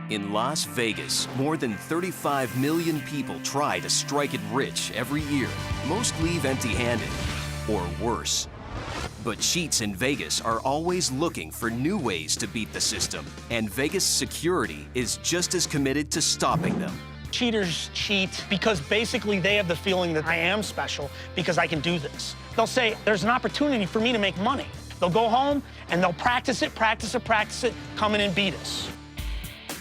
In Las Vegas, more than 35 million people try to strike it rich every year. Most leave empty-handed, or worse. But cheats in Vegas are always looking for new ways to beat the system, and Vegas security is just as committed to stopping them. Cheaters cheat because basically they have the feeling that I am special because I can do this. They'll say, there's an opportunity for me to make money. They'll go home and they'll practice it, come in and beat us.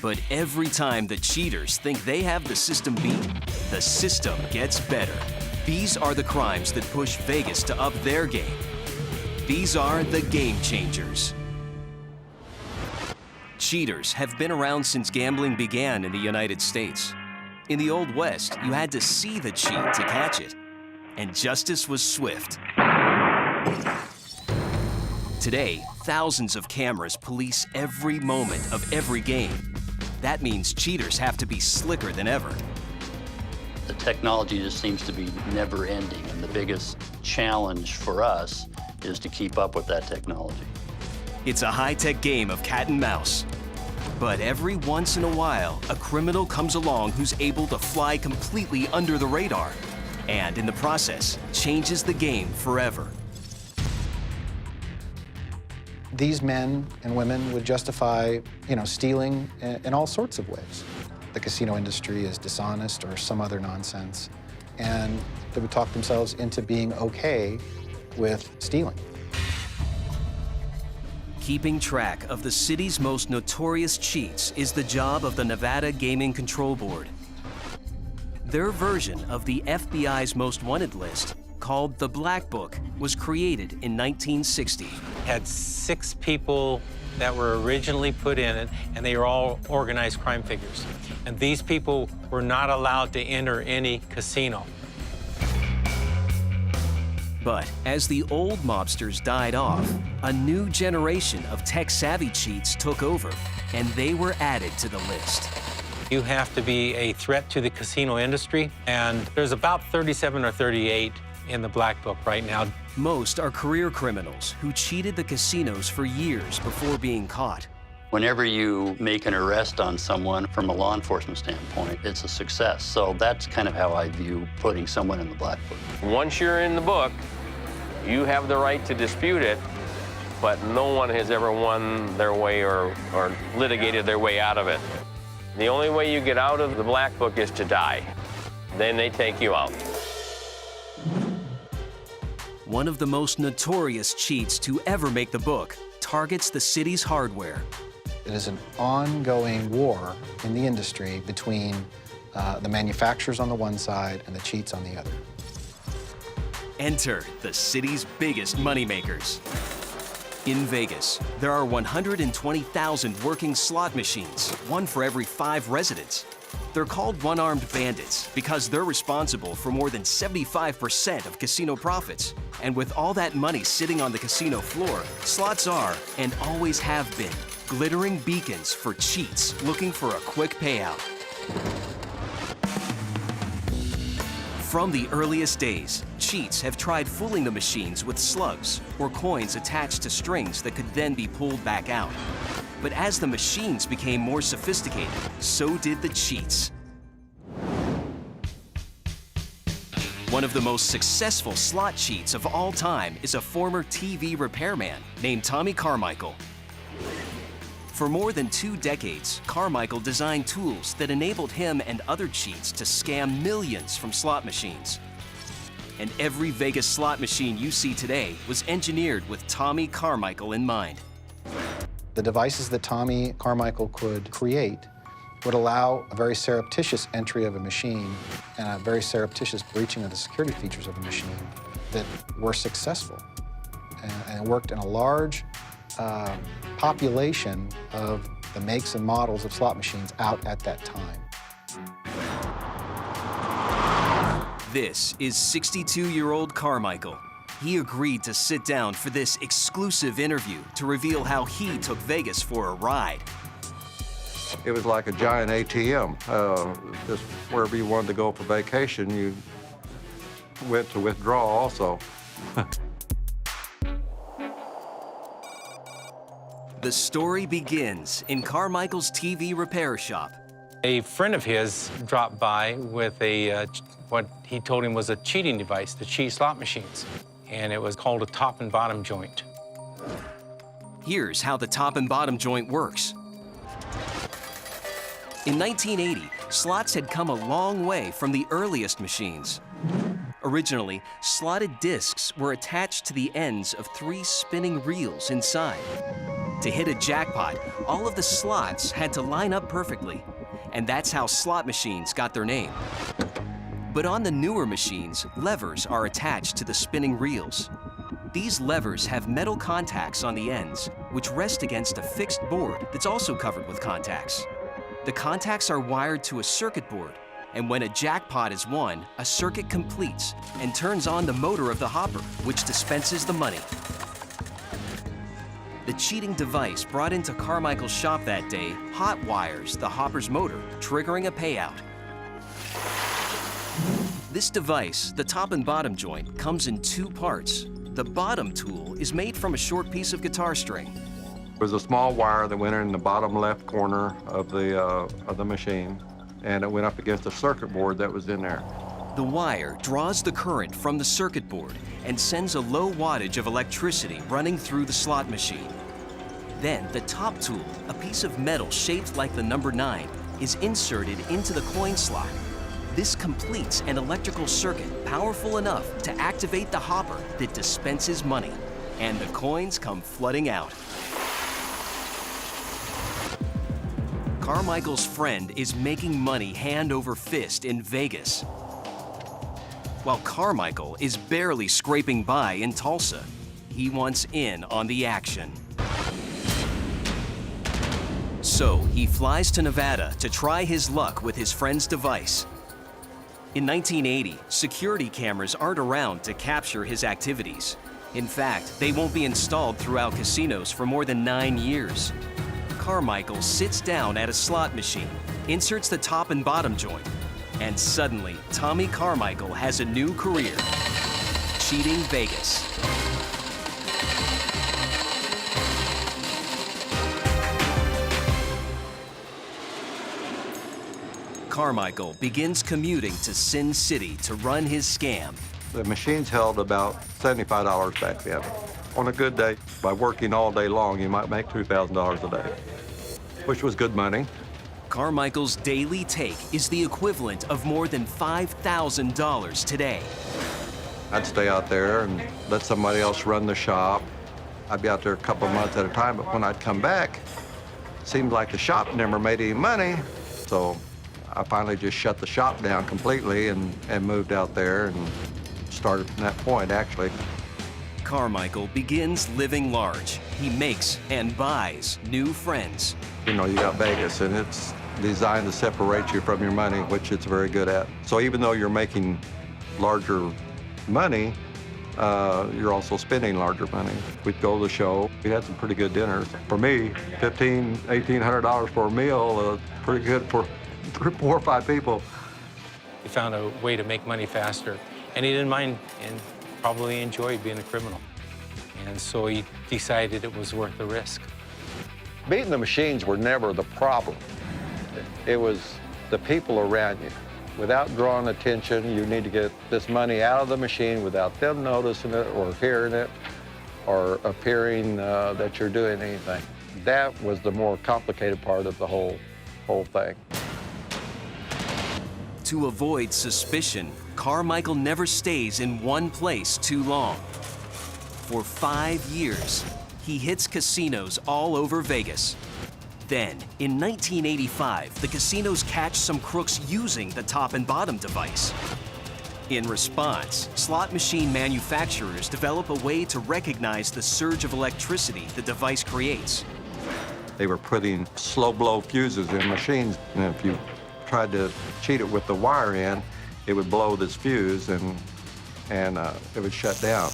But every time the cheaters think they have the system beat, the system gets better. These are the crimes that push Vegas to up their game. These are the game changers. Cheaters have been around since gambling began in the United States. In the Old West, you had to see the cheat to catch it, and justice was swift. Today, thousands of cameras police every moment of every game. That means cheaters have to be slicker than ever. The technology just seems to be never-ending, and the biggest challenge for us is to keep up with that technology. It's a high-tech game of cat and mouse. But every once in a while, a criminal comes along who's able to fly completely under the radar, and in the process, changes the game forever. These men and women would justify, stealing in all sorts of ways. The casino industry is dishonest or some other nonsense, and they would talk themselves into being okay with stealing. Keeping track of the city's most notorious cheats is the job of the Nevada Gaming Control Board. Their version of the FBI's most wanted list, called the Black Book, was created in 1960. Had 6 people that were originally put in it, and they were all organized crime figures. And these people were not allowed to enter any casino. But as the old mobsters died off, a new generation of tech-savvy cheats took over, and they were added to the list. You have to be a threat to the casino industry, and there's about 37 or 38 in the Black Book right now. Most are career criminals who cheated the casinos for years before being caught. Whenever you make an arrest on someone from a law enforcement standpoint, it's a success. So that's kind of how I view putting someone in the Black Book. Once you're in the book, you have the right to dispute it, but no one has ever won their way or litigated their way out of it. The only way you get out of the Black Book is to die. Then they take you out. One of the most notorious cheats to ever make the book targets the city's hardware. It is an ongoing war in the industry between the manufacturers on the one side and the cheats on the other. Enter the city's biggest moneymakers. In Vegas, there are 120,000 working slot machines, one for every 5 residents. They're called one-armed bandits because they're responsible for more than 75% of casino profits. And with all that money sitting on the casino floor, slots are, and always have been, glittering beacons for cheats looking for a quick payout. From the earliest days, cheats have tried fooling the machines with slugs or coins attached to strings that could then be pulled back out. But as the machines became more sophisticated, so did the cheats. One of the most successful slot cheats of all time is a former TV repairman named Tommy Carmichael. For more than 2 decades, Carmichael designed tools that enabled him and other cheats to scam millions from slot machines. And every Vegas slot machine you see today was engineered with Tommy Carmichael in mind. The devices that Tommy Carmichael could create would allow a very surreptitious entry of a machine and a very surreptitious breaching of the security features of a machine that were successful and worked in a large population of the makes and models of slot machines out at that time. This is 62-year-old Carmichael. He agreed to sit down for this exclusive interview to reveal how he took Vegas for a ride. It was like a giant ATM. Just wherever you wanted to go for vacation, you went to withdraw also. The story begins in Carmichael's TV repair shop. A friend of his dropped by with what he told him was a cheating device to cheat slot machines, and it was called a top and bottom joint. Here's how the top and bottom joint works. In 1980, slots had come a long way from the earliest machines. Originally, slotted discs were attached to the ends of 3 spinning reels inside. To hit a jackpot, all of the slots had to line up perfectly, and that's how slot machines got their name. But on the newer machines, levers are attached to the spinning reels. These levers have metal contacts on the ends, which rest against a fixed board that's also covered with contacts. The contacts are wired to a circuit board, and when a jackpot is won, a circuit completes and turns on the motor of the hopper, which dispenses the money. The cheating device brought into Carmichael's shop that day hot wires the hopper's motor, triggering a payout. This device, the top and bottom joint, comes in 2 parts. The bottom tool is made from a short piece of guitar string. There was a small wire that went in the bottom left corner of the machine, and it went up against the circuit board that was in there. The wire draws the current from the circuit board and sends a low wattage of electricity running through the slot machine. Then the top tool, a piece of metal shaped like the number 9, is inserted into the coin slot. This completes an electrical circuit powerful enough to activate the hopper that dispenses money, and the coins come flooding out. Carmichael's friend is making money hand over fist in Vegas, while Carmichael is barely scraping by in Tulsa. He wants in on the action. So he flies to Nevada to try his luck with his friend's device. In 1980, security cameras aren't around to capture his activities. In fact, they won't be installed throughout casinos for more than 9 years. Carmichael sits down at a slot machine, inserts the top and bottom joint, and suddenly, Tommy Carmichael has a new career: cheating Vegas. Carmichael begins commuting to Sin City to run his scam. The machines held about $75 back then. On a good day, by working all day long, you might make $2,000 a day, which was good money. Carmichael's daily take is the equivalent of more than $5,000 today. I'd stay out there and let somebody else run the shop. I'd be out there a couple of months at a time, but when I'd come back, it seemed like the shop never made any money. So I finally just shut the shop down completely and moved out there and started from that point, actually. Carmichael begins living large. He makes and buys new friends. You know, you got Vegas, and it's designed to separate you from your money, which it's very good at. So even though you're making larger money, you're also spending larger money. We'd go to the show. We had some pretty good dinners. For me, $1,500, $1,800 for a meal, pretty good for 4 or 5 people. He found a way to make money faster, and he didn't mind and probably enjoyed being a criminal. And so he decided it was worth the risk. Beating the machines were never the problem. It was the people around you. Without drawing attention, you need to get this money out of the machine without them noticing it or hearing it or appearing that you're doing anything. That was the more complicated part of the whole thing. To avoid suspicion, Carmichael never stays in one place too long. For 5 years, he hits casinos all over Vegas. Then, in 1985, the casinos catch some crooks using the top and bottom device. In response, slot machine manufacturers develop a way to recognize the surge of electricity the device creates. They were putting slow-blow fuses in machines, and if you tried to cheat it with the wire in, it would blow this fuse and it would shut down.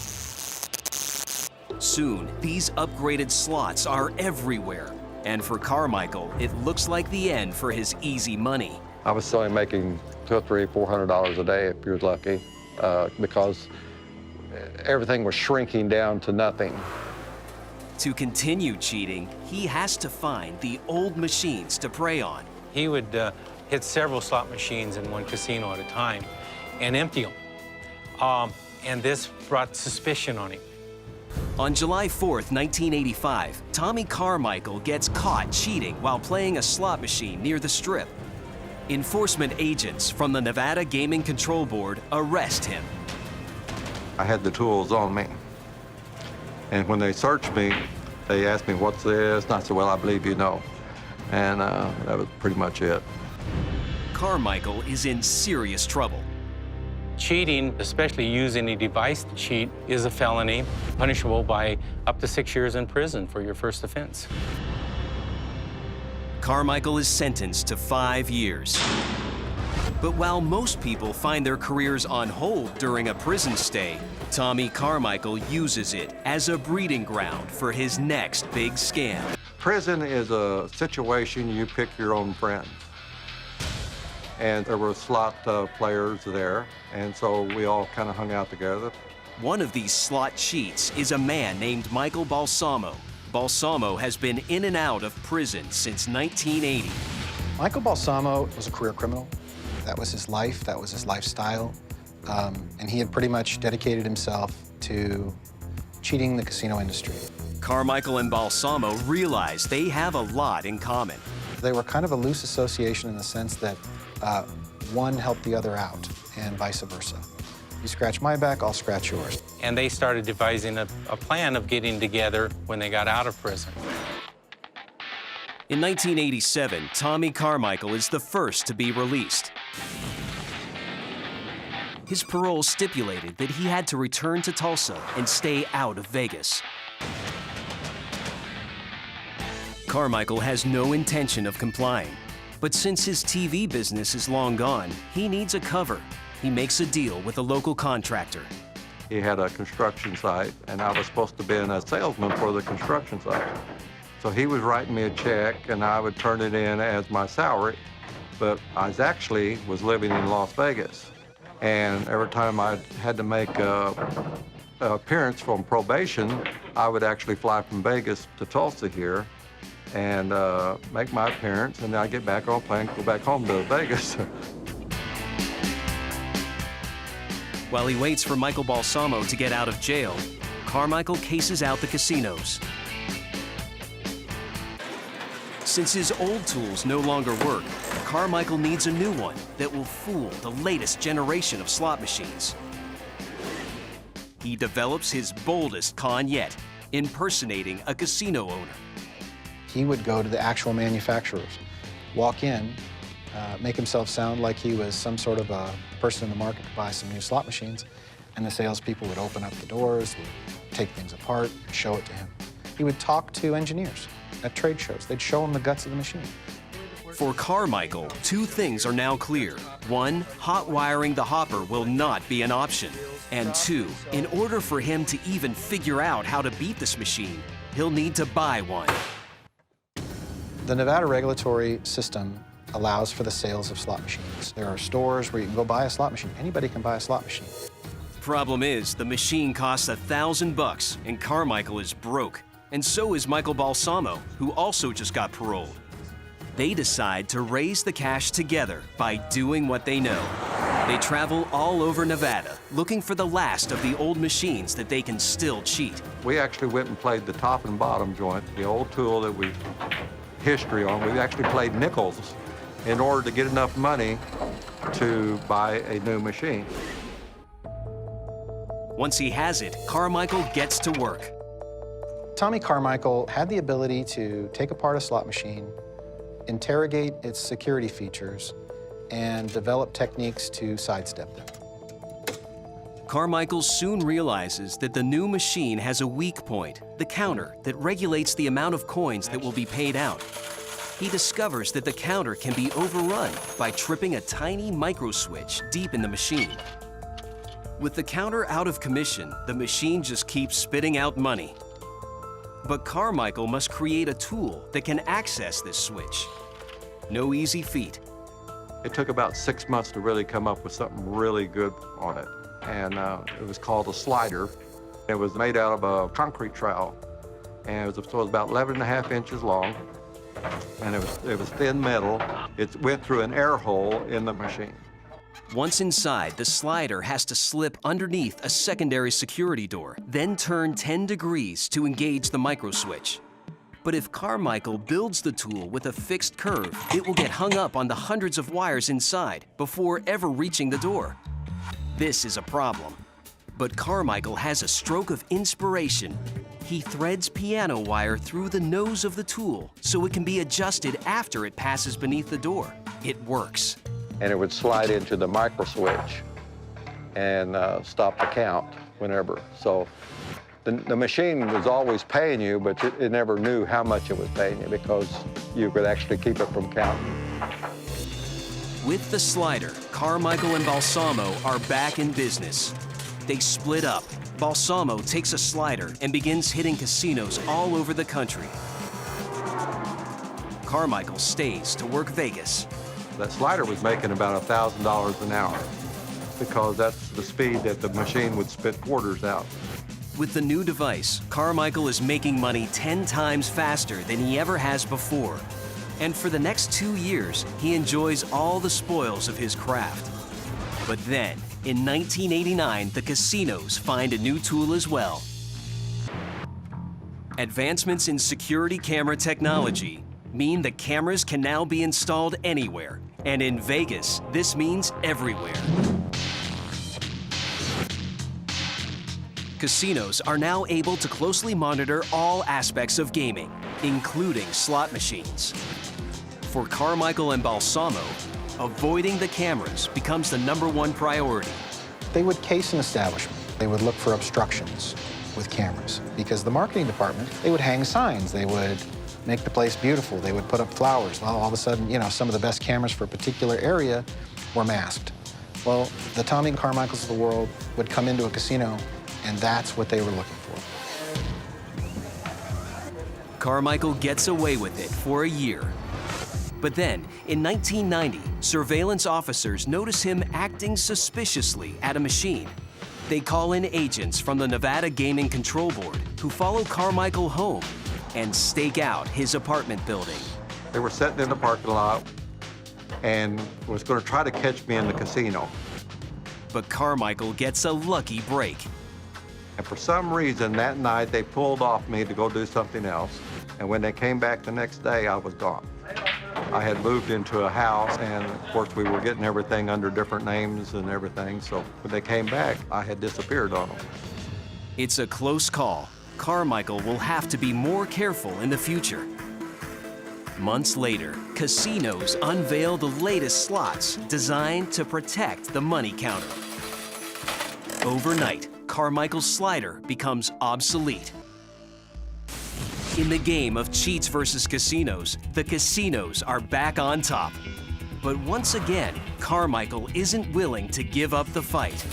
Soon, these upgraded slots are everywhere. And for Carmichael, it looks like the end for his easy money. I was only making $200, $300, $400 a day if you were lucky, because everything was shrinking down to nothing. To continue cheating, he has to find the old machines to prey on. He would hit several slot machines in one casino at a time and empty them. And this brought suspicion on him. On July 4th, 1985, Tommy Carmichael gets caught cheating while playing a slot machine near the Strip. Enforcement agents from the Nevada Gaming Control Board arrest him. I had the tools on me. And when they searched me, they asked me, "What's this?" And I said, "Well, I believe you know." And that was pretty much it. Carmichael is in serious trouble. Cheating, especially using a device to cheat, is a felony, punishable by up to 6 years in prison for your first offense. Carmichael is sentenced to 5 years. But while most people find their careers on hold during a prison stay, Tommy Carmichael uses it as a breeding ground for his next big scam. Prison is a situation you pick your own friends. And there were slot players there, and so we all kind of hung out together. One of these slot cheats is a man named Michael Balsamo. Balsamo has been in and out of prison since 1980. Michael Balsamo was a career criminal. That was his life, that was his lifestyle. And he had pretty much dedicated himself to cheating the casino industry. Carmichael and Balsamo realize they have a lot in common. They were kind of a loose association in the sense that one helped the other out, and vice versa. You scratch my back, I'll scratch yours. And they started devising a plan of getting together when they got out of prison. In 1987, Tommy Carmichael is the first to be released. His parole stipulated that he had to return to Tulsa and stay out of Vegas. Carmichael has no intention of complying, but since his TV business is long gone, he needs a cover. He makes a deal with a local contractor. He had a construction site, and I was supposed to be a salesman for the construction site. So he was writing me a check, and I would turn it in as my salary, but I was living in Las Vegas. And every time I had to make an appearance from probation, I would actually fly from Vegas to Tulsa here and make my appearance, and then I'd get back on a plane, go back home to Vegas. While he waits for Michael Balsamo to get out of jail, Carmichael cases out the casinos. Since his old tools no longer work, Carmichael needs a new one that will fool the latest generation of slot machines. He develops his boldest con yet, impersonating a casino owner. He would go to the actual manufacturers, walk in, make himself sound like he was some sort of a person in the market to buy some new slot machines, and the salespeople would open up the doors, would take things apart, show it to him. He would talk to engineers at trade shows. They'd show him the guts of the machine. For Carmichael, two things are now clear. One, hot wiring the hopper will not be an option. And two, in order for him to even figure out how to beat this machine, he'll need to buy one. The Nevada regulatory system allows for the sales of slot machines. There are stores where you can go buy a slot machine. Anybody can buy a slot machine. Problem is, the machine costs $1,000 and Carmichael is broke. And so is Michael Balsamo, who also just got paroled. They decide to raise the cash together by doing what they know. They travel all over Nevada, looking for the last of the old machines that they can still cheat. We actually went and played the top and bottom joint, the old tool that we history on. We actually played nickels in order to get enough money to buy a new machine. Once he has it, Carmichael gets to work. Tommy Carmichael had the ability to take apart a slot machine, interrogate its security features, and develop techniques to sidestep them. Carmichael soon realizes that the new machine has a weak point, the counter that regulates the amount of coins that will be paid out. He discovers that the counter can be overrun by tripping a tiny micro switch deep in the machine. With the counter out of commission, the machine just keeps spitting out money. But Carmichael must create a tool that can access this switch. No easy feat. It took about 6 months to really come up with something really good on it. And it was called a slider. It was made out of a concrete trowel. And so it was about 11.5 inches long, and it was thin metal. It went through an air hole in the machine. Once inside, the slider has to slip underneath a secondary security door, then turn 10 degrees to engage the microswitch. But if Carmichael builds the tool with a fixed curve, it will get hung up on the hundreds of wires inside before ever reaching the door. This is a problem. But Carmichael has a stroke of inspiration. He threads piano wire through the nose of the tool so it can be adjusted after it passes beneath the door. It works. And it would slide into the micro switch and stop the count whenever. So the machine was always paying you, but it never knew how much it was paying you because you could actually keep it from counting. With the slider, Carmichael and Balsamo are back in business. They split up. Balsamo takes a slider and begins hitting casinos all over the country. Carmichael stays to work Vegas. That slider was making about $1,000 an hour because that's the speed that the machine would spit quarters out. With the new device, Carmichael is making money 10 times faster than he ever has before. And for the next 2 years, he enjoys all the spoils of his craft. But then, in 1989, the casinos find a new tool as well. Advancements in security camera technology mean that cameras can now be installed anywhere. And in Vegas, this means everywhere. Casinos are now able to closely monitor all aspects of gaming, including slot machines. For Carmichael and Balsamo, avoiding the cameras becomes the #1 priority. They would case an establishment. They would look for obstructions with cameras because the marketing department, they would hang signs. They would make the place beautiful. They would put up flowers. Well, all of a sudden, you know, some of the best cameras for a particular area were masked. Well, the Tommy Carmichaels of the world would come into a casino, and that's what they were looking for. Carmichael gets away with it for a year. But then, in 1990, surveillance officers notice him acting suspiciously at a machine. They call in agents from the Nevada Gaming Control Board who follow Carmichael home and stake out his apartment building. They were sitting in the parking lot and was going to try to catch me in the casino. But Carmichael gets a lucky break. And for some reason, that night, they pulled off me to go do something else. And when they came back the next day, I was gone. I had moved into a house, and of course, we were getting everything under different names and everything. So when they came back, I had disappeared on them. It's a close call. Carmichael will have to be more careful in the future. Months later, casinos unveil the latest slots designed to protect the money counter. Overnight, Carmichael's slider becomes obsolete. In the game of cheats versus casinos, the casinos are back on top. But once again, Carmichael isn't willing to give up the fight.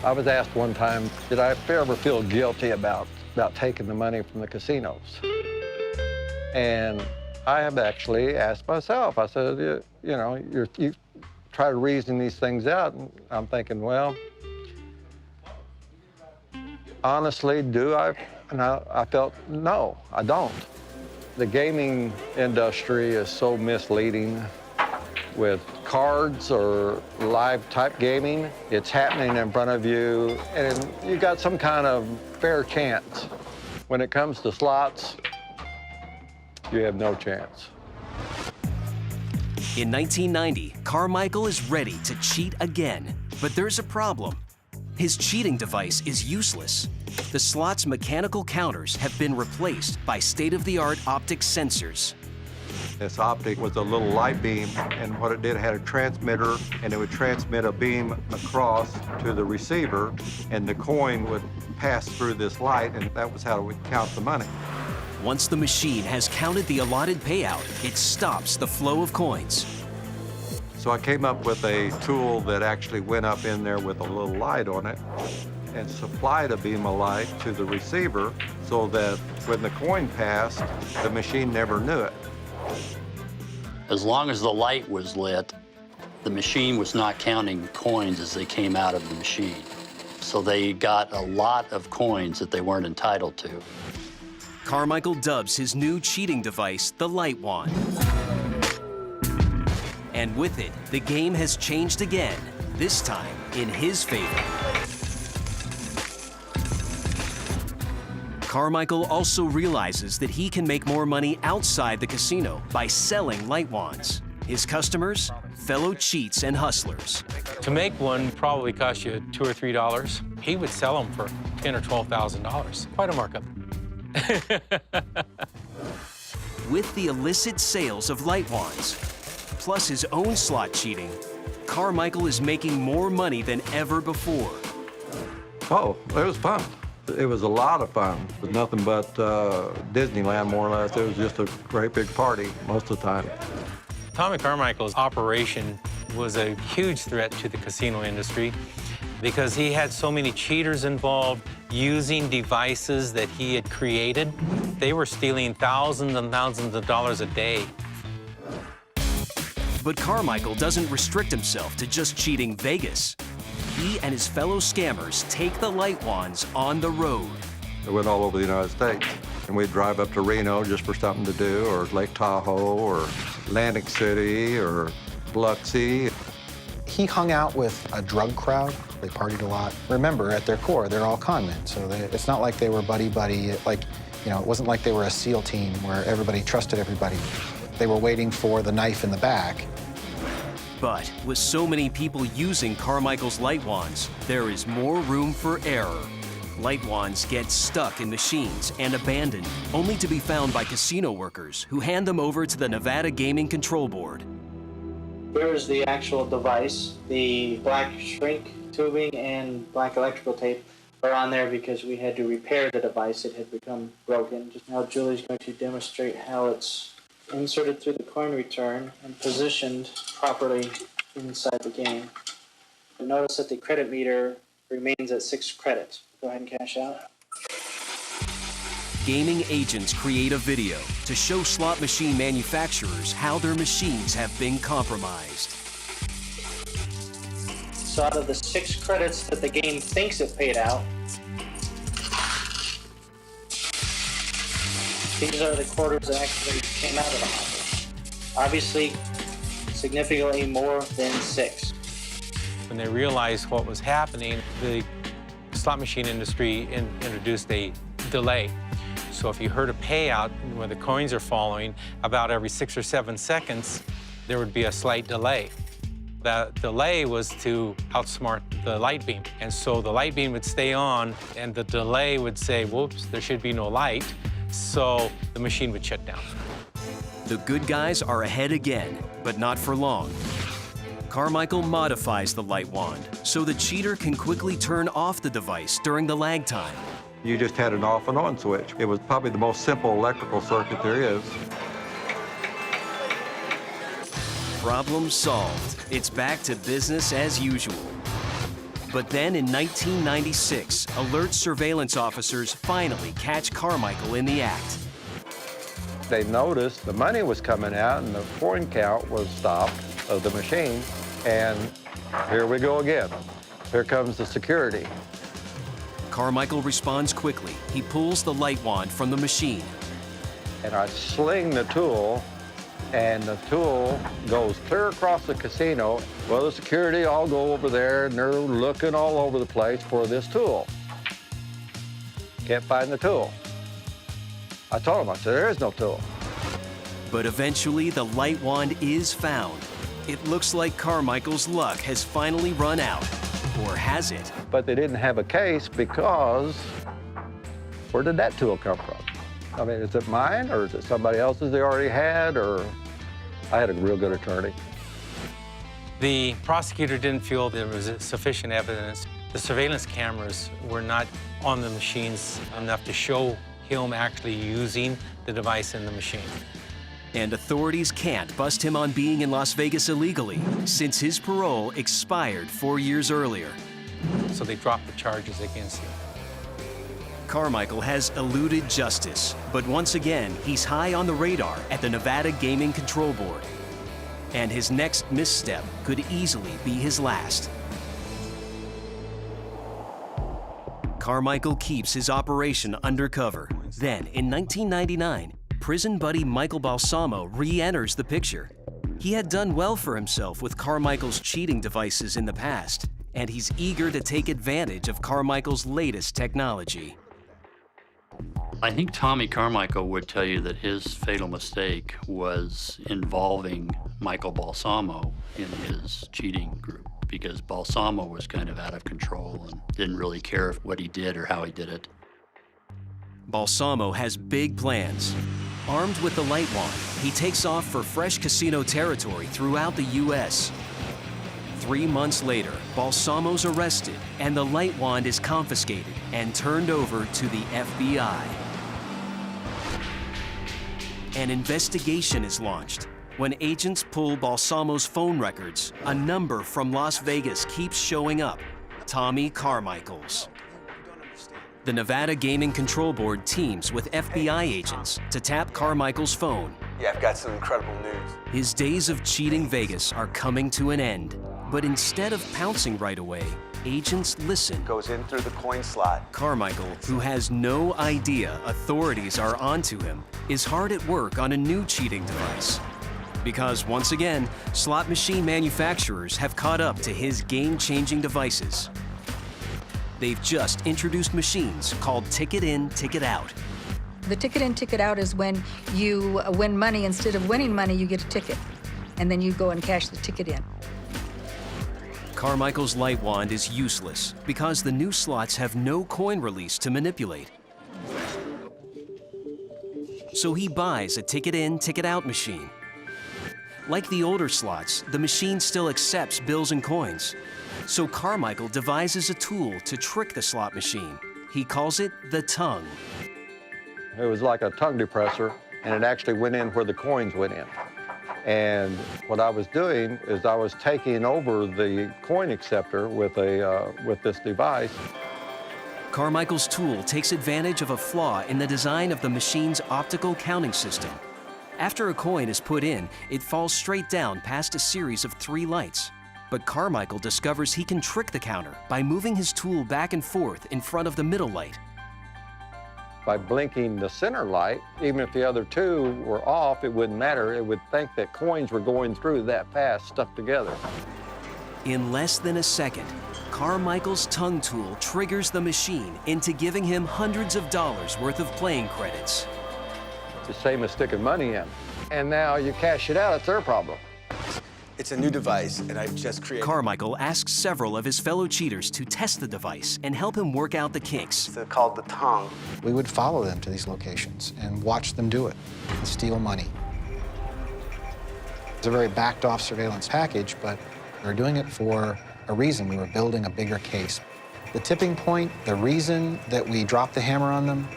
I was asked one time, did I ever feel guilty about taking the money from the casinos? And I have actually asked myself, I said, you know, you try to reason these things out, and I'm thinking, well, honestly, do I? And I felt, no, I don't. The gaming industry is so misleading with cards or live type gaming. It's happening in front of you, and you got some kind of fair chance. When it comes to slots, you have no chance. In 1990, Carmichael is ready to cheat again, but there's a problem. His cheating device is useless. The slot's mechanical counters have been replaced by state-of-the-art optic sensors. This optic was a little light beam, and what it did, it had a transmitter, and it would transmit a beam across to the receiver, and the coin would pass through this light, and that was how it would count the money. Once the machine has counted the allotted payout, it stops the flow of coins. So I came up with a tool that actually went up in there with a little light on it and supplied a beam of light to the receiver so that when the coin passed, the machine never knew it. As long as the light was lit, the machine was not counting coins as they came out of the machine. So they got a lot of coins that they weren't entitled to. Carmichael dubs his new cheating device the light wand. And with it, the game has changed again, this time in his favor. Carmichael also realizes that he can make more money outside the casino by selling light wands. His customers, fellow cheats and hustlers. To make one probably cost you $2 or $3. He would sell them for $10,000 or $12,000. Quite a markup. With the illicit sales of light wands, plus his own slot cheating, Carmichael is making more money than ever before. Oh, it was fun. It was a lot of fun. It was nothing but Disneyland, more or less. It was just a great big party most of the time. Tommy Carmichael's operation was a huge threat to the casino industry because he had so many cheaters involved using devices that he had created. They were stealing thousands and thousands of dollars a day. But Carmichael doesn't restrict himself to just cheating Vegas. He and his fellow scammers take the light wands on the road. It went all over the United States. And we'd drive up to Reno just for something to do, or Lake Tahoe, or Atlantic City, or Biloxi. He hung out with a drug crowd. They partied a lot. Remember, at their core, they're all con men, so it's not like they were buddy-buddy. Like, you know, it wasn't like they were a SEAL team where everybody trusted everybody. They were waiting for the knife in the back. But with so many people using Carmichael's light wands, there is more room for error. Light wands get stuck in machines and abandoned, only to be found by casino workers who hand them over to the Nevada Gaming Control Board. Here's the actual device. The black shrink tubing and black electrical tape are on there because we had to repair the device. It had become broken. Just now Julie's going to demonstrate how it's inserted through the coin return and positioned properly inside the game. Notice that the credit meter remains at 6 credits. Go ahead and cash out. Gaming agents create a video to show slot machine manufacturers how their machines have been compromised. So out of the 6 credits that the game thinks it paid out, these are the quarters that actually came out of the hopper. Obviously, significantly more than 6. When they realized what was happening, the slot machine industry introduced a delay. So if you heard a payout when the coins are falling, about every 6 or 7 seconds, there would be a slight delay. That delay was to outsmart the light beam. And so the light beam would stay on, and the delay would say, whoops, there should be no light. So the machine would shut down. The good guys are ahead again, but not for long. Carmichael modifies the light wand so the cheater can quickly turn off the device during the lag time. You just had an off and on switch. It was probably the most simple electrical circuit there is. Problem solved. It's back to business as usual. But then in 1996, alert surveillance officers finally catch Carmichael in the act. They noticed the money was coming out and the coin count was stopped of the machine. And here we go again. Here comes the security. Carmichael responds quickly. He pulls the light wand from the machine. And I sling the tool, and the tool goes clear across the casino. Well, the security all go over there, and they're looking all over the place for this tool. Can't find the tool. I told them, I said, there is no tool. But eventually, the light wand is found. It looks like Carmichael's luck has finally run out. Or has it? But they didn't have a case because where did that tool come from? I mean, is it mine, or is it somebody else's they already had, or I had a real good attorney. The prosecutor didn't feel there was sufficient evidence. The surveillance cameras were not on the machines enough to show him actually using the device in the machine. And authorities can't bust him on being in Las Vegas illegally, since his parole expired 4 years earlier. So they dropped the charges against him. Carmichael has eluded justice, but once again, he's high on the radar at the Nevada Gaming Control Board. And his next misstep could easily be his last. Carmichael keeps his operation undercover. Then, in 1999, prison buddy Michael Balsamo re-enters the picture. He had done well for himself with Carmichael's cheating devices in the past, and he's eager to take advantage of Carmichael's latest technology. I think Tommy Carmichael would tell you that his fatal mistake was involving Michael Balsamo in his cheating group, because Balsamo was kind of out of control and didn't really care what he did or how he did it. Balsamo has big plans. Armed with the light wand, he takes off for fresh casino territory throughout the U.S. 3 months later, Balsamo's arrested, and the light wand is confiscated and turned over to the FBI. An investigation is launched. When agents pull Balsamo's phone records, a number from Las Vegas keeps showing up: Tommy Carmichael's. The Nevada Gaming Control Board teams with FBI agents to tap Carmichael's phone. Yeah, I've got some incredible news. His days of cheating Vegas are coming to an end. But instead of pouncing right away, agents listen. Goes in through the coin slot. Carmichael, who has no idea authorities are onto him, is hard at work on a new cheating device. Because once again, slot machine manufacturers have caught up to his game-changing devices. They've just introduced machines called Ticket In, Ticket Out. The ticket in, ticket out is when you win money. Instead of winning money, you get a ticket. And then you go and cash the ticket in. Carmichael's light wand is useless because the new slots have no coin release to manipulate. So he buys a Ticket In, Ticket Out machine. Like the older slots, the machine still accepts bills and coins. So Carmichael devises a tool to trick the slot machine. He calls it the tongue. It was like a tongue depressor, and it actually went in where the coins went in. And what I was doing is I was taking over the coin acceptor with this device. Carmichael's tool takes advantage of a flaw in the design of the machine's optical counting system. After a coin is put in, it falls straight down past a series of 3 lights. But Carmichael discovers he can trick the counter by moving his tool back and forth in front of the middle light. By blinking the center light, even if the other 2 were off, it wouldn't matter. It would think that coins were going through that fast, stuck together. In less than a second, Carmichael's tongue tool triggers the machine into giving him hundreds of dollars worth of playing credits. It's the same as sticking money in. And now you cash it out, it's their problem. It's a new device, and I've just created... Carmichael asks several of his fellow cheaters to test the device and help him work out the kinks. It's called the tongue. We would follow them to these locations and watch them do it and steal money. It's a very backed-off surveillance package, but we were doing it for a reason. We were building a bigger case. The tipping point, the reason that we dropped the hammer on them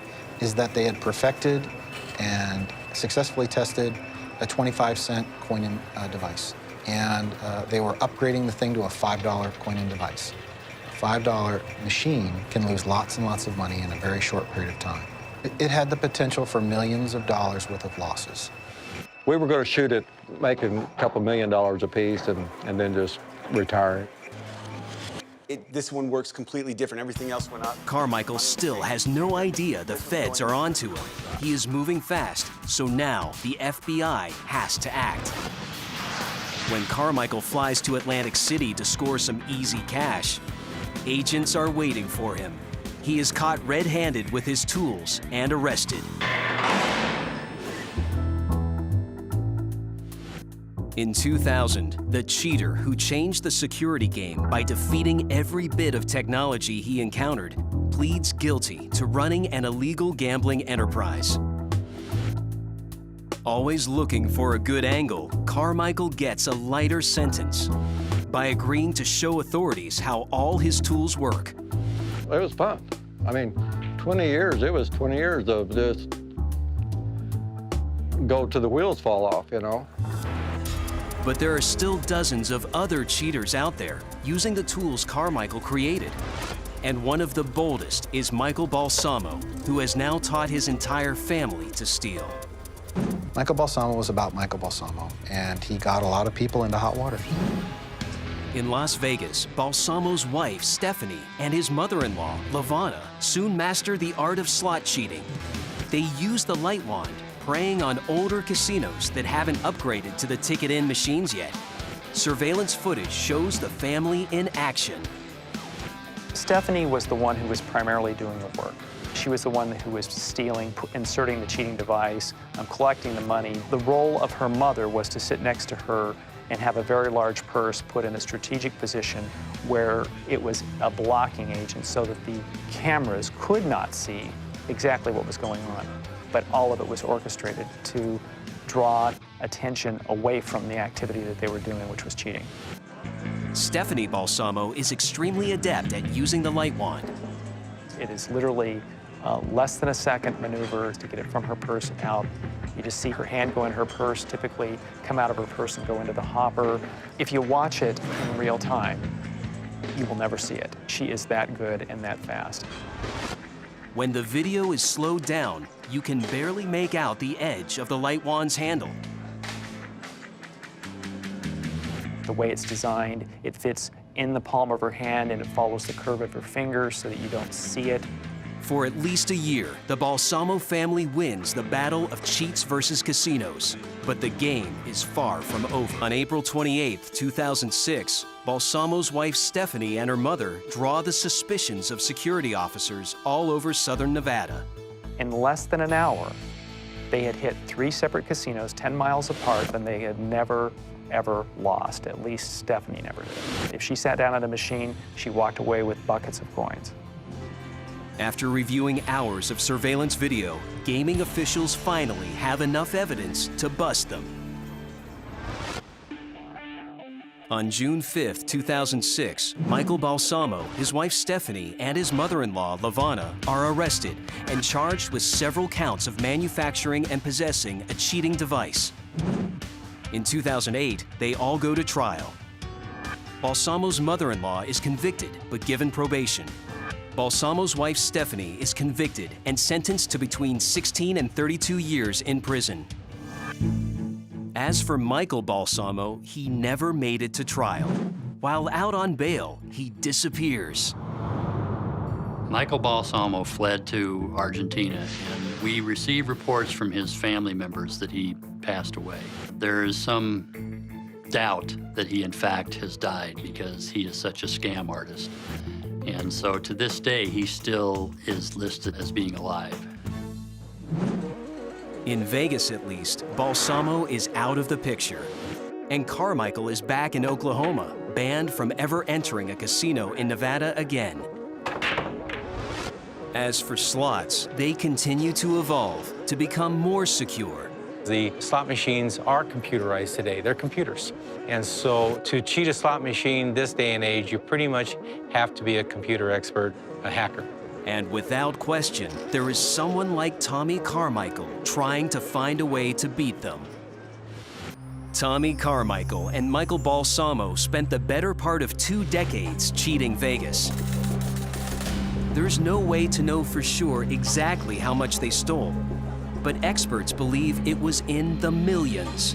is that they had perfected and successfully tested a 25-cent coin-in device. And they were upgrading the thing to a $5 coin-in device. A $5 machine can lose lots and lots of money in a very short period of time. It had the potential for millions of dollars worth of losses. We were going to shoot it, making a couple $1 million apiece, and then just retire it. This one works completely different. Everything else went up. Carmichael still has no idea the feds are onto him. He is moving fast, so now the FBI has to act. When Carmichael flies to Atlantic City to score some easy cash, agents are waiting for him. He is caught red-handed with his tools and arrested. In 2000, the cheater who changed the security game by defeating every bit of technology he encountered pleads guilty to running an illegal gambling enterprise. Always looking for a good angle, Carmichael gets a lighter sentence by agreeing to show authorities how all his tools work. It was fun. I mean, 20 years, it was 20 years of just go till the wheels fall off, you know? But there are still dozens of other cheaters out there using the tools Carmichael created. And one of the boldest is Michael Balsamo, who has now taught his entire family to steal. Michael Balsamo was about Michael Balsamo, and he got a lot of people into hot water. In Las Vegas, Balsamo's wife, Stephanie, and his mother-in-law, Lavana, soon mastered the art of slot cheating. They use the light wand, preying on older casinos that haven't upgraded to the ticket-in machines yet. Surveillance footage shows the family in action. Stephanie was the one who was primarily doing the work. She was the one who was stealing, inserting the cheating device, collecting the money. The role of her mother was to sit next to her and have a very large purse put in a strategic position where it was a blocking agent so that the cameras could not see exactly what was going on. But all of it was orchestrated to draw attention away from the activity that they were doing, which was cheating. Stephanie Balsamo is extremely adept at using the light wand. It is literally less than a second maneuver to get it from her purse out. You just see her hand go in her purse, typically come out of her purse and go into the hopper. If you watch it in real time, you will never see it. She is that good and that fast. When the video is slowed down, you can barely make out the edge of the light wand's handle. The way it's designed, it fits in the palm of her hand and it follows the curve of her finger so that you don't see it. For at least a year, the Balsamo family wins the battle of cheats versus casinos. But the game is far from over. On April 28, 2006, Balsamo's wife Stephanie and her mother draw the suspicions of security officers all over southern Nevada. In less than an hour, they had hit 3 separate casinos 10 miles apart and they had never, ever lost. At least Stephanie never did. If she sat down at a machine, she walked away with buckets of coins. After reviewing hours of surveillance video, gaming officials finally have enough evidence to bust them. On June 5, 2006, Michael Balsamo, his wife Stephanie, and his mother-in-law Lavana are arrested and charged with several counts of manufacturing and possessing a cheating device. In 2008, they all go to trial. Balsamo's mother-in-law is convicted but given probation. Balsamo's wife Stephanie is convicted and sentenced to between 16 and 32 years in prison. As for Michael Balsamo, he never made it to trial. While out on bail, he disappears. Michael Balsamo fled to Argentina, and we received reports from his family members that he passed away. There is some doubt that he, in fact, has died because he is such a scam artist. And so to this day, he still is listed as being alive. In Vegas, at least, Balsamo is out of the picture. And Carmichael is back in Oklahoma, banned from ever entering a casino in Nevada again. As for slots, they continue to evolve to become more secure. The slot machines are computerized today. They're computers. And so to cheat a slot machine this day and age, you pretty much have to be a computer expert, a hacker. And without question, there is someone like Tommy Carmichael trying to find a way to beat them. Tommy Carmichael and Michael Balsamo spent the better part of 2 decades cheating Vegas. There's no way to know for sure exactly how much they stole, but experts believe it was in the millions.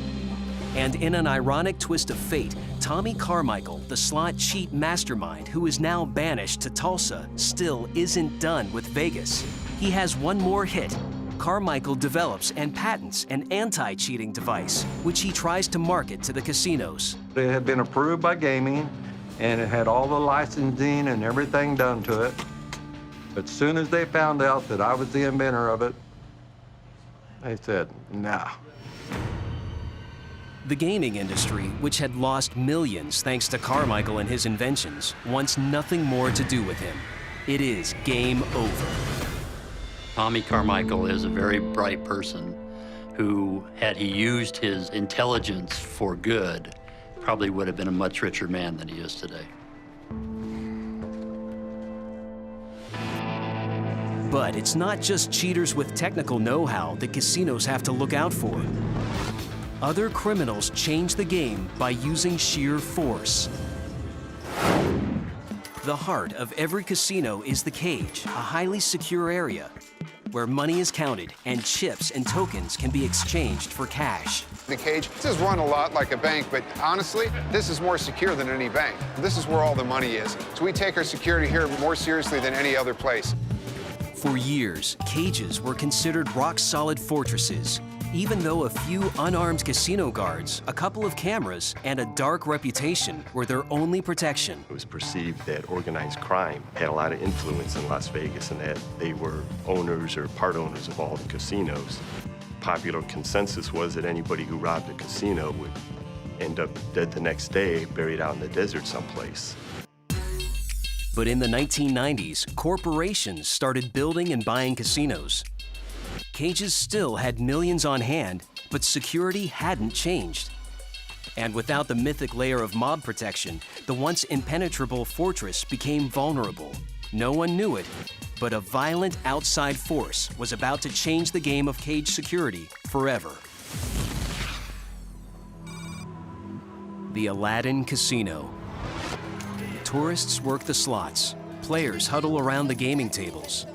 And in an ironic twist of fate, Tommy Carmichael, the slot cheat mastermind who is now banished to Tulsa, still isn't done with Vegas. He has one more hit. Carmichael develops and patents an anti-cheating device, which he tries to market to the casinos. It had been approved by gaming, and it had all the licensing and everything done to it. But as soon as they found out that I was the inventor of it, they said, nah. The gaming industry, which had lost millions thanks to Carmichael and his inventions, wants nothing more to do with him. It is game over. Tommy Carmichael is a very bright person who, had he used his intelligence for good, probably would have been a much richer man than he is today. But it's not just cheaters with technical know-how that casinos have to look out for. Other criminals change the game by using sheer force. The heart of every casino is the cage, a highly secure area where money is counted and chips and tokens can be exchanged for cash. The cage, this is run a lot like a bank, but honestly, this is more secure than any bank. This is where all the money is. So we take our security here more seriously than any other place. For years, cages were considered rock-solid fortresses, even though a few unarmed casino guards, a couple of cameras, and a dark reputation were their only protection. It was perceived that organized crime had a lot of influence in Las Vegas and that they were owners or part owners of all the casinos. Popular consensus was that anybody who robbed a casino would end up dead the next day, buried out in the desert someplace. But in the 1990s, corporations started building and buying casinos. Cages still had millions on hand, but security hadn't changed. And without the mythic layer of mob protection, the once impenetrable fortress became vulnerable. No one knew it, but a violent outside force was about to change the game of cage security forever. The Aladdin Casino. Tourists work the slots. Players huddle around the gaming tables.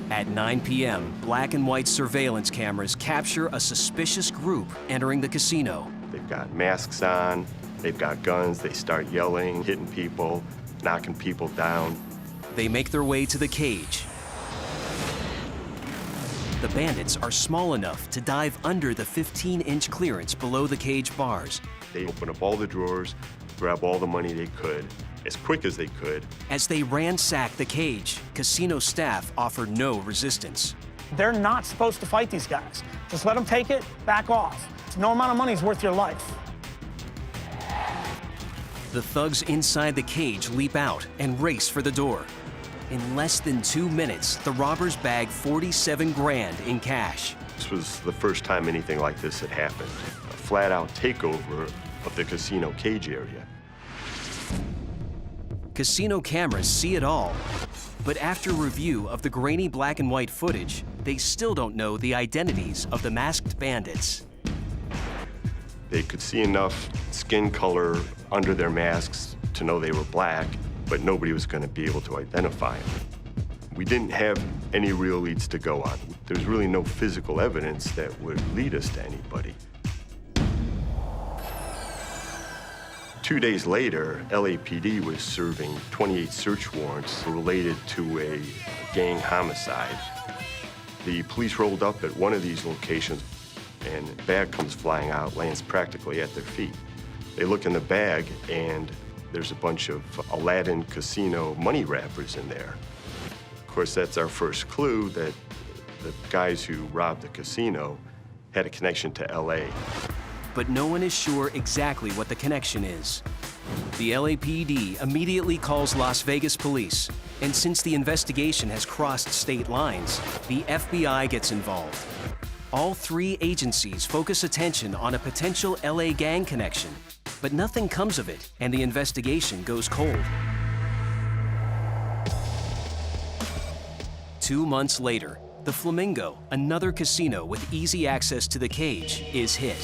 At 9 p.m., black and white surveillance cameras capture a suspicious group entering the casino. They've got masks on, they've got guns, they start yelling, hitting people, knocking people down. They make their way to the cage. The bandits are small enough to dive under the 15-inch clearance below the cage bars. They open up all the drawers, grab all the money they could, as quick as they could. As they ransack the cage, casino staff offer no resistance. They're not supposed to fight these guys. Just let them take it, back off. No amount of money is worth your life. The thugs inside the cage leap out and race for the door. In less than 2 minutes, the robbers bag 47 grand in cash. This was the first time anything like this had happened. A flat-out takeover of the casino cage area. Casino cameras see it all, but after review of the grainy black and white footage, they still don't know the identities of the masked bandits. They could see enough skin color under their masks to know they were black, but nobody was going to be able to identify them. We didn't have any real leads to go on. There's really no physical evidence that would lead us to anybody. 2 days later, LAPD was serving 28 search warrants related to a gang homicide. The police rolled up at one of these locations, and a bag comes flying out, lands practically at their feet. They look in the bag, and there's a bunch of Aladdin Casino money wrappers in there. Of course, that's our first clue that the guys who robbed the casino had a connection to LA. But no one is sure exactly what the connection is. The LAPD immediately calls Las Vegas police, and since the investigation has crossed state lines, the FBI gets involved. All three agencies focus attention on a potential LA gang connection, but nothing comes of it, and the investigation goes cold. 2 months later, the Flamingo, another casino with easy access to the cage, is hit.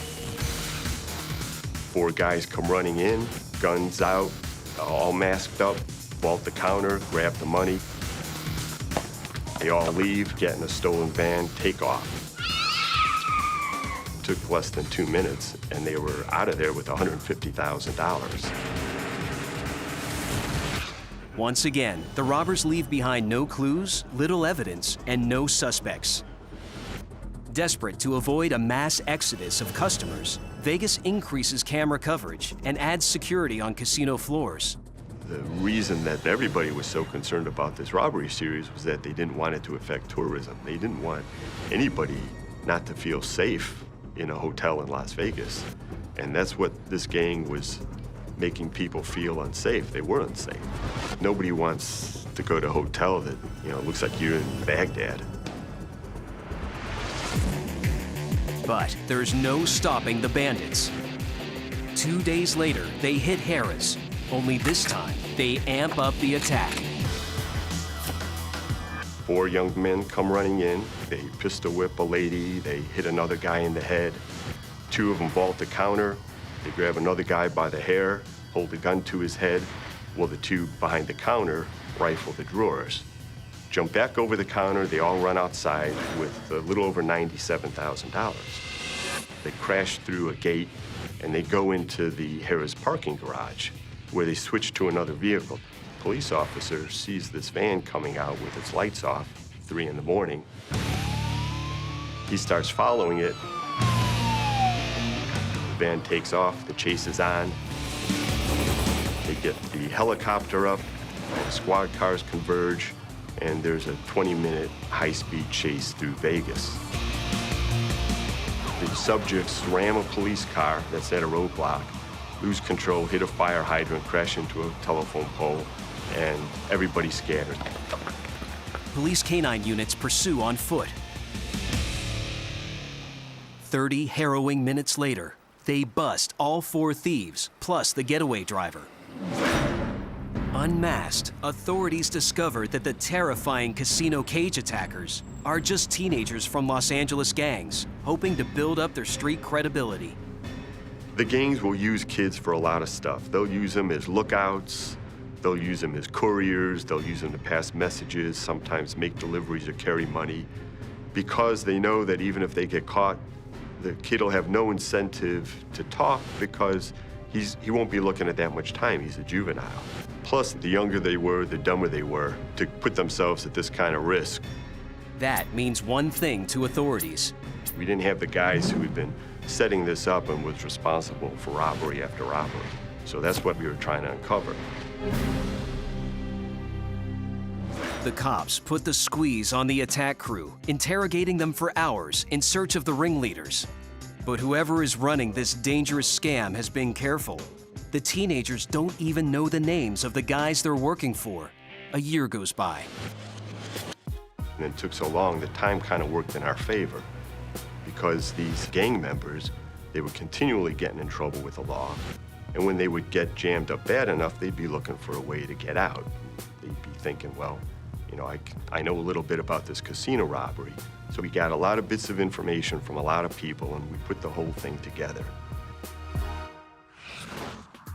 4 guys come running in, guns out, all masked up, vault the counter, grab the money. They all leave, get in a stolen van, take off. Took less than 2 minutes, and they were out of there with $150,000. Once again, the robbers leave behind no clues, little evidence, and no suspects. Desperate to avoid a mass exodus of customers, Vegas increases camera coverage and adds security on casino floors. The reason that everybody was so concerned about this robbery series was that they didn't want it to affect tourism. They didn't want anybody not to feel safe in a hotel in Las Vegas. And that's what this gang was making people feel unsafe. They were unsafe. Nobody wants to go to a hotel that, looks like you're in Baghdad. But there's no stopping the bandits. 2 days later, they hit Harrah's, only this time, they amp up the attack. 4 young men come running in. They pistol whip a lady. They hit another guy in the head. 2 of them vault the counter. They grab another guy by the hair, hold a gun to his head, while the 2 behind the counter rifle the drawers. Jump back over the counter. They all run outside with a little over $97,000. They crash through a gate, and they go into the Harrah's parking garage, where they switch to another vehicle. Police officer sees this van coming out with its lights off, 3 in the morning. He starts following it. The van takes off, the chase is on. They get the helicopter up, the squad cars converge, and there's a 20-minute high-speed chase through Vegas. The subjects ram a police car that's at a roadblock, lose control, hit a fire hydrant, crash into a telephone pole, and everybody scatters. Police canine units pursue on foot. 30 harrowing minutes later, they bust all 4 thieves, plus the getaway driver. Unmasked, authorities discover that the terrifying casino cage attackers are just teenagers from Los Angeles gangs, hoping to build up their street credibility. The gangs will use kids for a lot of stuff. They'll use them as lookouts, they'll use them as couriers, they'll use them to pass messages, sometimes make deliveries or carry money, because they know that even if they get caught, the kid will have no incentive to talk because he won't be looking at that much time. He's a juvenile. Plus, the younger they were, the dumber they were to put themselves at this kind of risk. That means one thing to authorities. We didn't have the guys who had been setting this up and was responsible for robbery after robbery. So that's what we were trying to uncover. The cops put the squeeze on the attack crew, interrogating them for hours in search of the ringleaders. But whoever is running this dangerous scam has been careful. The teenagers don't even know the names of the guys they're working for. A year goes by. And it took so long that time kind of worked in our favor because these gang members, they were continually getting in trouble with the law. And when they would get jammed up bad enough, they'd be looking for a way to get out. They'd be thinking, well, you know, I know a little bit about this casino robbery. So we got a lot of bits of information from a lot of people, and we put the whole thing together.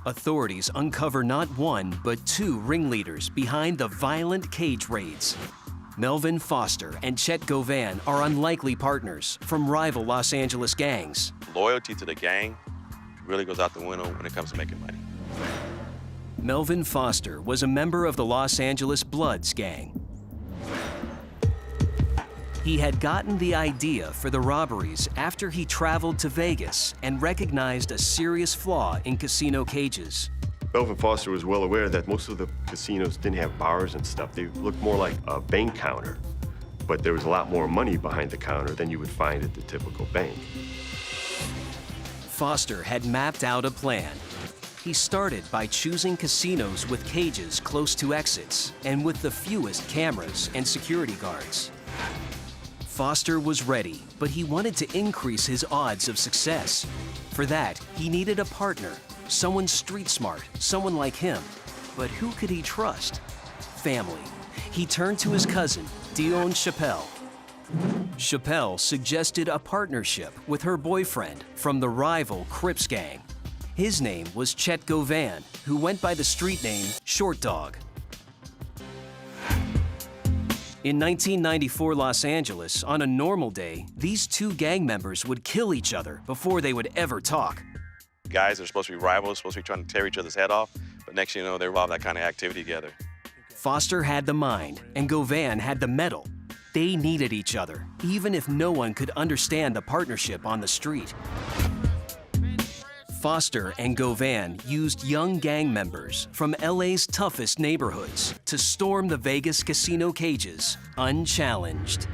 Authorities uncover not one, but 2 ringleaders behind the violent cage raids. Melvin Foster and Chet Govan are unlikely partners from rival Los Angeles gangs. Loyalty to the gang really goes out the window when it comes to making money. Melvin Foster was a member of the Los Angeles Bloods gang. He had gotten the idea for the robberies after he traveled to Vegas and recognized a serious flaw in casino cages. Melvin Foster was well aware that most of the casinos didn't have bars and stuff. They looked more like a bank counter, but there was a lot more money behind the counter than you would find at the typical bank. Foster had mapped out a plan. He started by choosing casinos with cages close to exits and with the fewest cameras and security guards. Foster was ready, but he wanted to increase his odds of success. For that, he needed a partner, someone street smart, someone like him. But who could he trust? Family. He turned to his cousin, Dion Chappelle. Chappelle suggested a partnership with her boyfriend from the rival Crips gang. His name was Chet Govan, who went by the street name Short Dog. In 1994 Los Angeles, on a normal day, these 2 gang members would kill each other before they would ever talk. Guys are supposed to be rivals, supposed to be trying to tear each other's head off, but next thing you know, they're involved in that kind of activity together. Foster had the mind, and Govan had the mettle. They needed each other, even if no one could understand the partnership on the street. Foster and Govan used young gang members from LA's toughest neighborhoods to storm the Vegas casino cages unchallenged.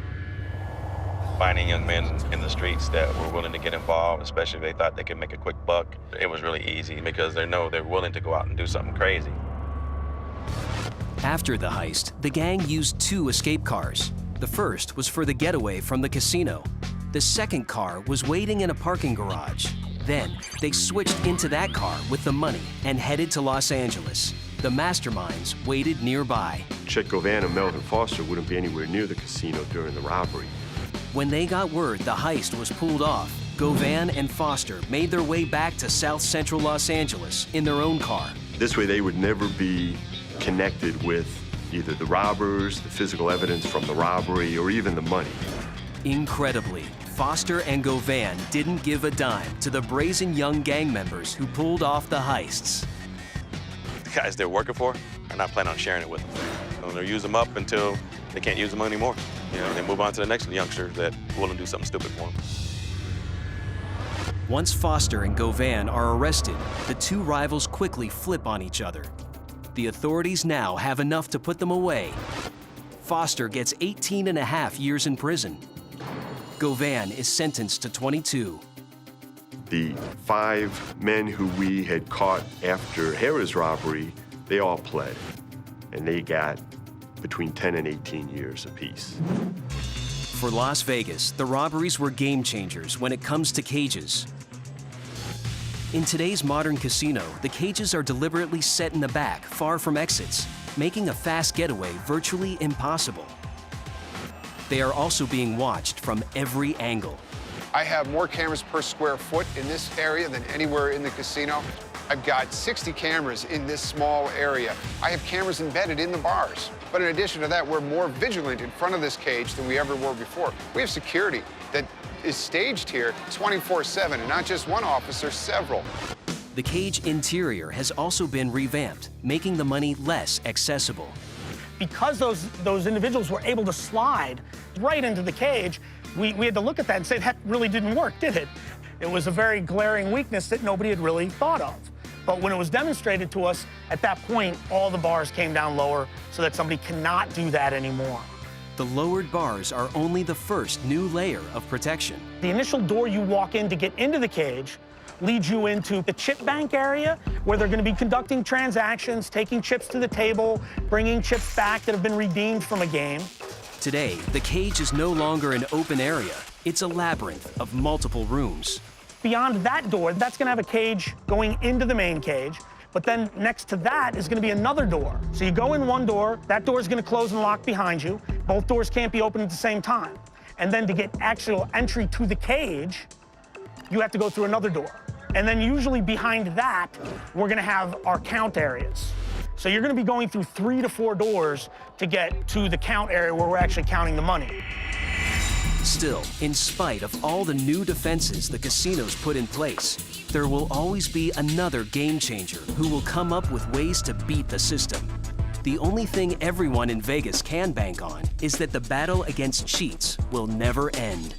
Finding young men in the streets that were willing to get involved, especially if they thought they could make a quick buck, it was really easy because they know they're willing to go out and do something crazy. After the heist, the gang used 2 escape cars. The first was for the getaway from the casino. The second car was waiting in a parking garage. Then, they switched into that car with the money and headed to Los Angeles. The masterminds waited nearby. Chet Govan and Melvin Foster wouldn't be anywhere near the casino during the robbery. When they got word the heist was pulled off, Govan and Foster made their way back to South Central Los Angeles in their own car. This way they would never be connected with either the robbers, the physical evidence from the robbery, or even the money. Incredibly, Foster and Govan didn't give a dime to the brazen young gang members who pulled off the heists. The guys they're working for are not planning on sharing it with them. So they'll use them up until they can't use them anymore. You know, they move on to the next youngster that will do something stupid for them. Once Foster and Govan are arrested, the two rivals quickly flip on each other. The authorities now have enough to put them away. Foster gets 18.5 years in prison. Govan is sentenced to 22. The 5 men who we had caught after Harrah's robbery, they all pled, and they got between 10 and 18 years apiece. For Las Vegas, the robberies were game changers when it comes to cages. In today's modern casino, the cages are deliberately set in the back, far from exits, making a fast getaway virtually impossible. They are also being watched from every angle. I have more cameras per square foot in this area than anywhere in the casino. I've got 60 cameras in this small area. I have cameras embedded in the bars. But in addition to that, we're more vigilant in front of this cage than we ever were before. We have security that is staged here 24/7, and not just one officer, several. The cage interior has also been revamped, making the money less accessible. Because those individuals were able to slide right into the cage, we had to look at that and say, that really didn't work, did it? It was a very glaring weakness that nobody had really thought of. But when it was demonstrated to us, at that point, all the bars came down lower so that somebody cannot do that anymore. The lowered bars are only the first new layer of protection. The initial door you walk in to get into the cage leads you into the chip bank area, where they're going to be conducting transactions, taking chips to the table, bringing chips back that have been redeemed from a game. Today, the cage is no longer an open area. It's a labyrinth of multiple rooms. Beyond that door, that's going to have a cage going into the main cage, but then next to that is going to be another door. So you go in one door, that door is going to close and lock behind you. Both doors can't be open at the same time. And then to get actual entry to the cage, you have to go through another door. And then usually behind that, we're going to have our count areas. So you're going to be going through 3 to 4 doors to get to the count area where we're actually counting the money. Still, in spite of all the new defenses the casinos put in place, there will always be another game changer who will come up with ways to beat the system. The only thing everyone in Vegas can bank on is that the battle against cheats will never end.